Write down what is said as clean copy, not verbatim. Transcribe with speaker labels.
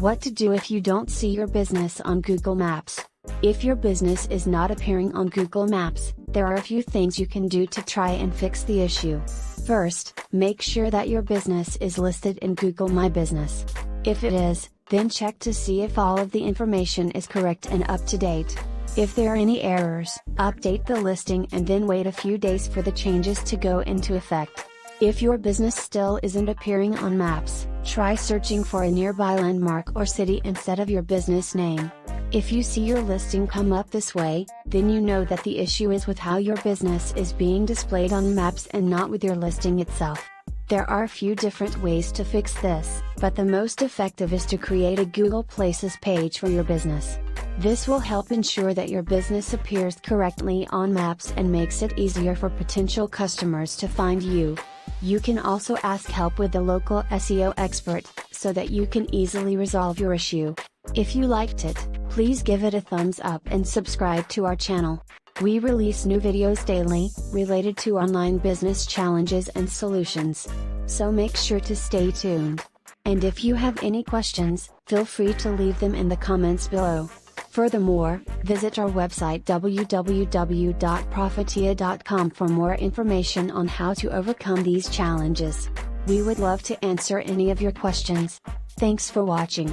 Speaker 1: What to do if you don't see your business on Google Maps. If your business is not appearing on Google Maps, there are a few things you can do to try and fix the issue. First, make sure that your business is listed in Google My Business. If it is, then check to see if all of the information is correct and up to date. If there are any errors, update the listing and then wait a few days for the changes to go into effect. If your business still isn't appearing on maps, try searching for a nearby landmark or city instead of your business name. If you see your listing come up this way, then you know that the issue is with how your business is being displayed on maps and not with your listing itself. There are a few different ways to fix this, but the most effective is to create a Google Places page for your business. This will help ensure that your business appears correctly on maps and makes it easier for potential customers to find you. You can also ask help with a local SEO expert, so that you can easily resolve your issue. If you liked it, please give it a thumbs up and subscribe to our channel. We release new videos daily, related to online business challenges and solutions. So make sure to stay tuned. And if you have any questions, feel free to leave them in the comments below. Furthermore, visit our website www.profitiya.com for more information on how to overcome these challenges. We would love to answer any of your questions. Thanks for watching.